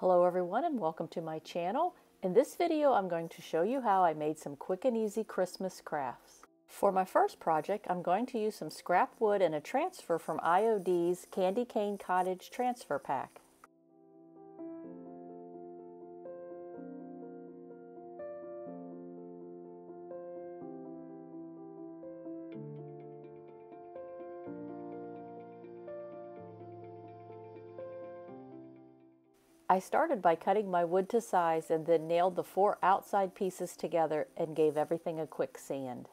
Hello everyone and welcome to my channel. In this video I'm going to show you how I made some quick and easy Christmas crafts. For my first project I'm going to use some scrap wood and a transfer from IOD's Candy Cane Cottage transfer pack. I started by cutting my wood to size and then nailed the 4 outside pieces together and gave everything a quick sand.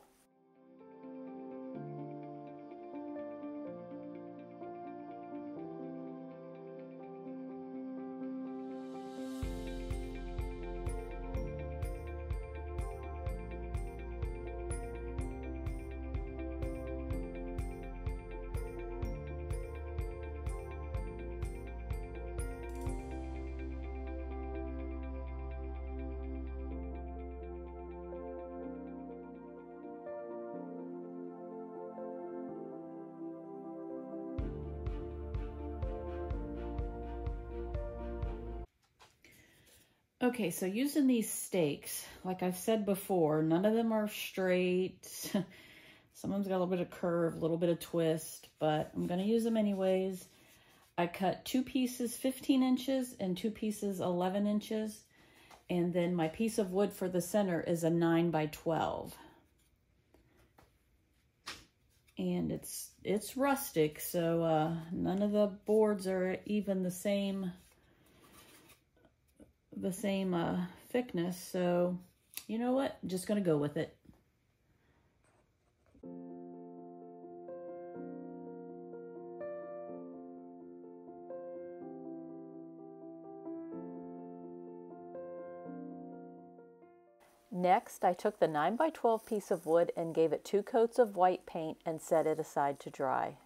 Okay, so using these stakes, like I've said before, none of them are straight. Some of them's got a little bit of curve, a little bit of twist, but I'm going to use them anyways. I cut 2 pieces 15 inches and 2 pieces 11 inches. And then my piece of wood for the center is a 9 by 12. And it's rustic, so none of the boards are even the same thickness, so you know what, I'm just gonna go with it. Next, I took the 9 by 12 piece of wood and gave it 2 coats of white paint and set it aside to dry.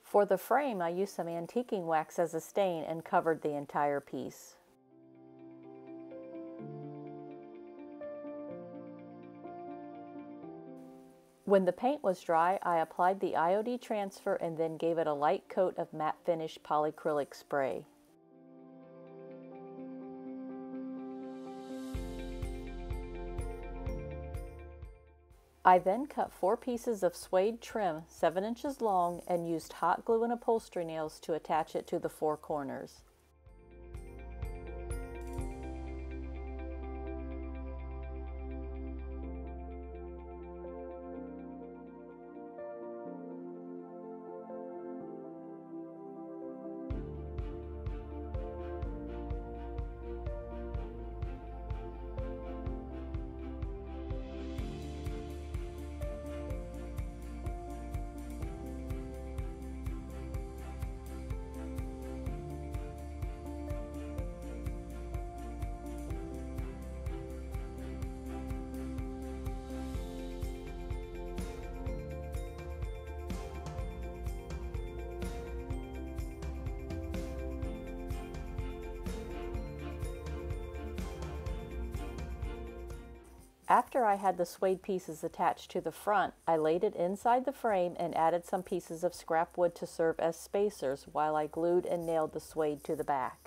For the frame, I used some antiquing wax as a stain and covered the entire piece. When the paint was dry, I applied the IOD transfer and then gave it a light coat of matte finish polyacrylic spray. I then cut 4 pieces of suede trim 7 inches long and used hot glue and upholstery nails to attach it to the 4 corners. After I had the suede pieces attached to the front, I laid it inside the frame and added some pieces of scrap wood to serve as spacers while I glued and nailed the suede to the back.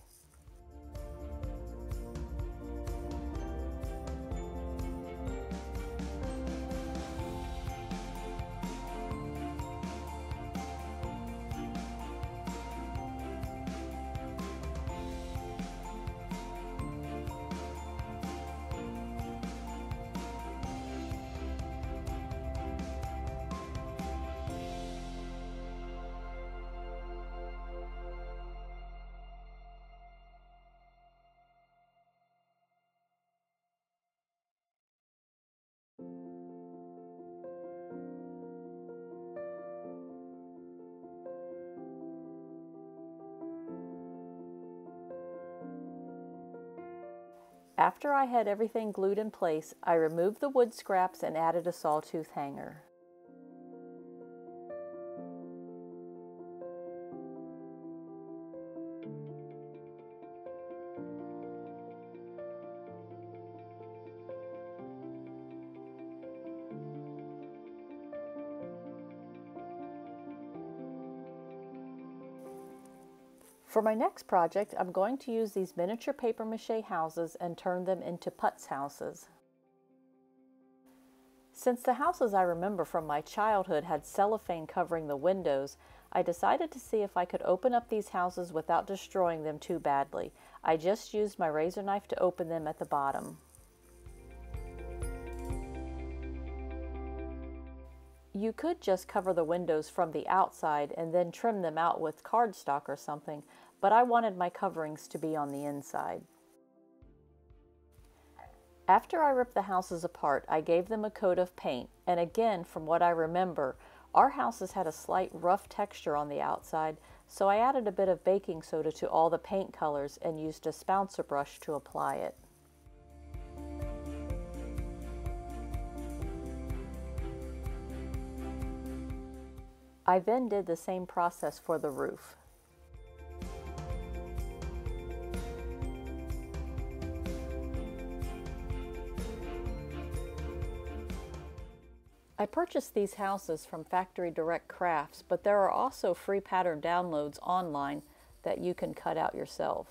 After I had everything glued in place, I removed the wood scraps and added a sawtooth hanger. For my next project, I'm going to use these miniature papier-mâché houses and turn them into Putz houses. Since the houses I remember from my childhood had cellophane covering the windows, I decided to see if I could open up these houses without destroying them too badly. I just used my razor knife to open them at the bottom. You could just cover the windows from the outside and then trim them out with cardstock or something, but I wanted my coverings to be on the inside. After I ripped the houses apart, I gave them a coat of paint, and again, from what I remember, our houses had a slight rough texture on the outside, so I added a bit of baking soda to all the paint colors and used a spouncer brush to apply it. I then did the same process for the roof. I purchased these houses from Factory Direct Crafts, but there are also free pattern downloads online that you can cut out yourself.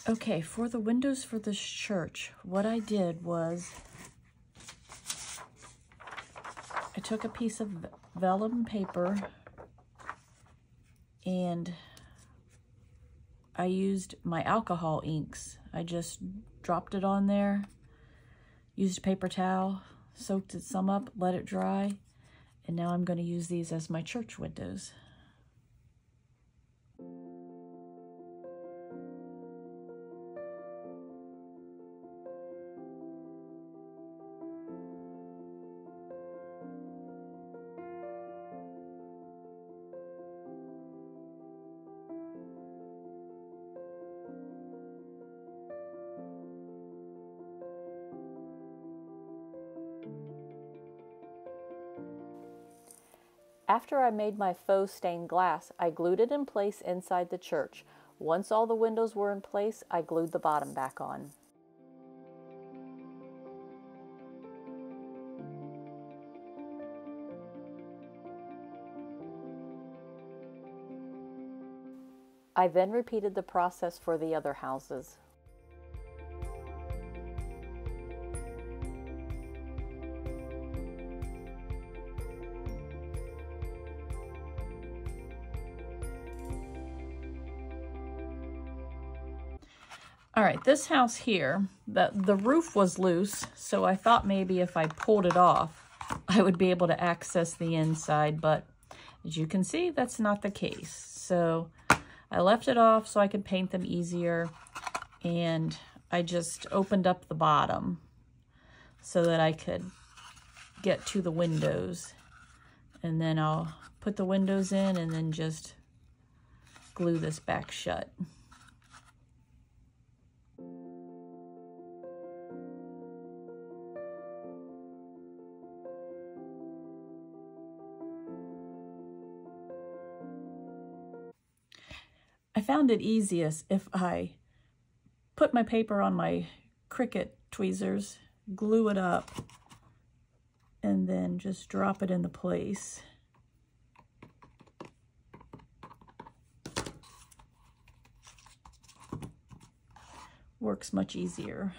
Okay, for the windows for this church, what I did was I took a piece of vellum paper and I used my alcohol inks. I just dropped it on there, used a paper towel, soaked it some up, let it dry, and now I'm going to use these as my church windows. After I made my faux stained glass, I glued it in place inside the church. Once all the windows were in place, I glued the bottom back on. I then repeated the process for the other houses. All right, this house here, the roof was loose, so I thought maybe if I pulled it off, I would be able to access the inside, but as you can see, that's not the case. So I left it off so I could paint them easier, and I just opened up the bottom so that I could get to the windows. And then I'll put the windows in and then just glue this back shut. I found it easiest if I put my paper on my Cricut tweezers, glue it up, and then just drop it into place. works much easier.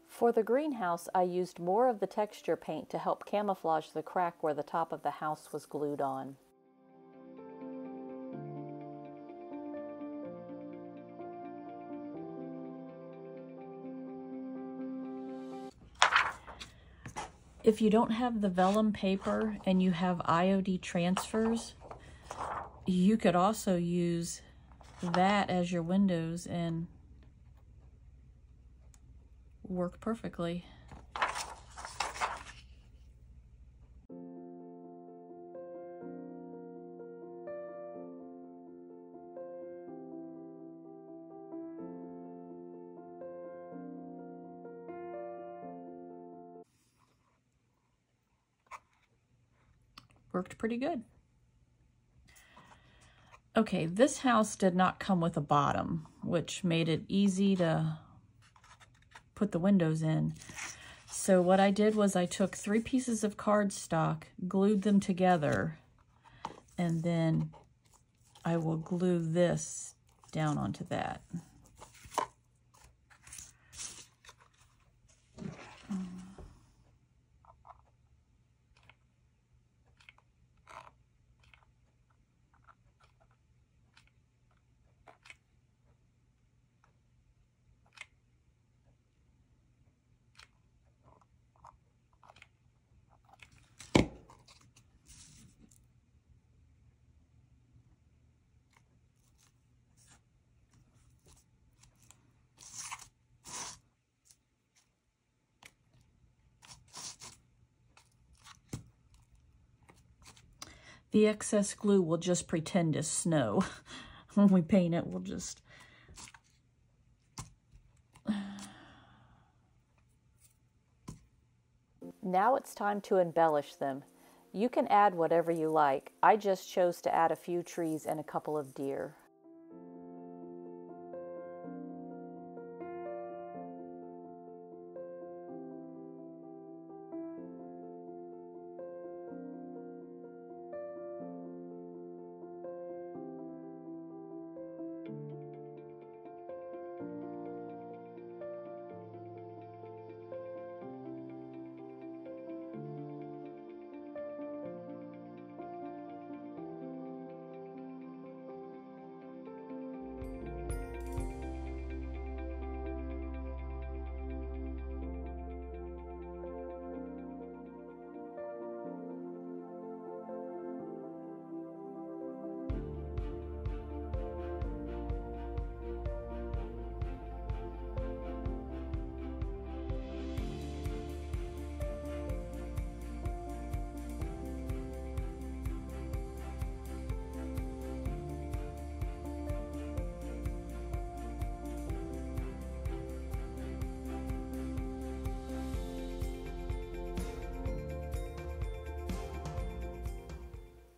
For the greenhouse, I used more of the texture paint to help camouflage the crack where the top of the house was glued on. If you don't have the vellum paper and you have IOD transfers, you could also use that as your windows and work perfectly. Worked pretty good. Okay, this house did not come with a bottom, which made it easy to put the windows in. So what I did was I took 3 pieces of cardstock, glued them together, and then I will glue this down onto that. The excess glue will just pretend as snow. When we paint it, we'll just... Now it's time to embellish them. You can add whatever you like. I just chose to add a few trees and a couple of deer.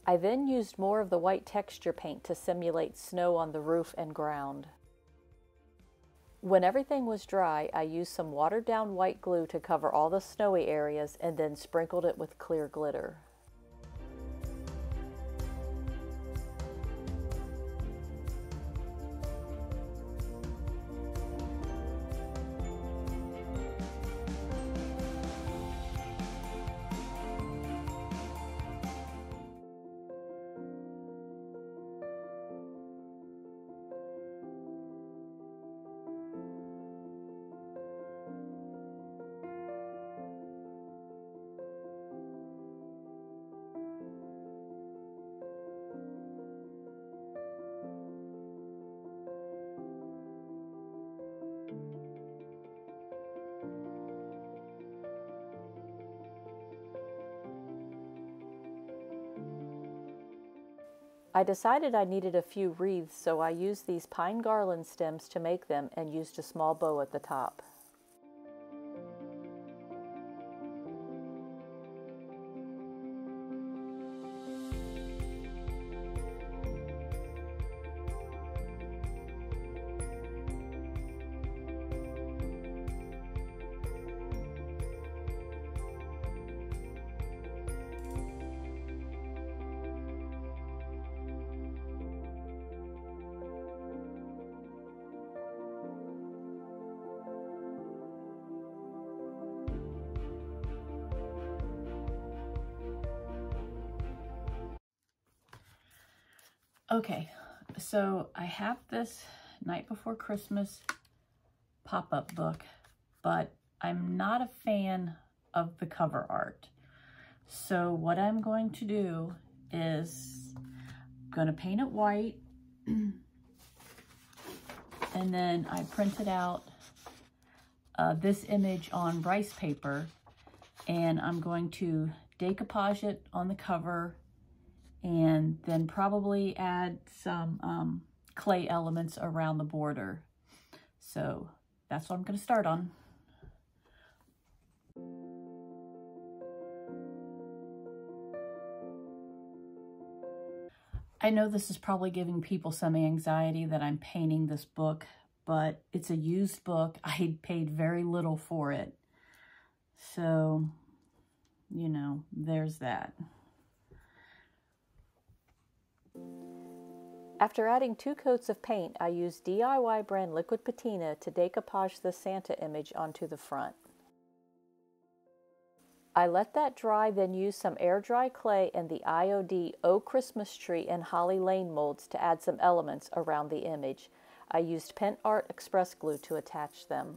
I then used more of the white texture paint to simulate snow on the roof and ground. When everything was dry, I used some watered down white glue to cover all the snowy areas and then sprinkled it with clear glitter. I decided I needed a few wreaths, so I used these pine garland stems to make them and used a small bow at the top. Okay, so I have this Night Before Christmas pop-up book, but I'm not a fan of the cover art. So what I'm going to do is I'm going to paint it white, and then I printed out this image on rice paper, and I'm going to decoupage it on the cover and then probably add some clay elements around the border. So that's what I'm going to start on. I know this is probably giving people some anxiety that I'm painting this book, but it's a used book. I paid very little for it. So, you know, there's that. After adding 2 coats of paint, I used DIY brand liquid patina to decoupage the Santa image onto the front. I let that dry, then used some air dry clay and the IOD Oh Christmas Tree and Holly Lane molds to add some elements around the image. I used Pentart Express glue to attach them.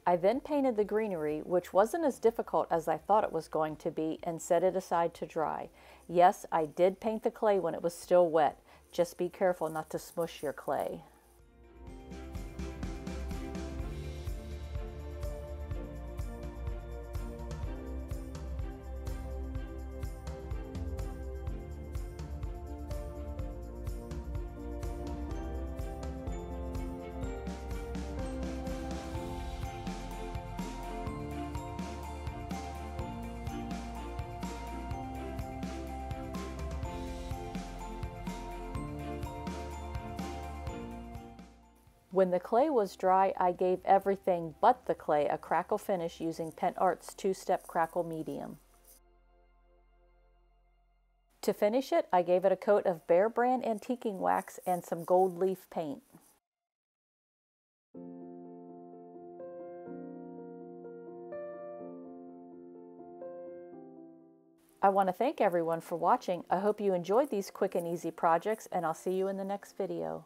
I then painted the greenery, which wasn't as difficult as I thought it was going to be, and set it aside to dry. Yes, I did paint the clay when it was still wet. Just be careful not to smush your clay. When the clay was dry, I gave everything but the clay a crackle finish using Pentart's 2-step crackle medium. To finish it, I gave it a coat of Behr brand antiquing wax and some gold leaf paint. I want to thank everyone for watching. I hope you enjoyed these quick and easy projects, and I'll see you in the next video.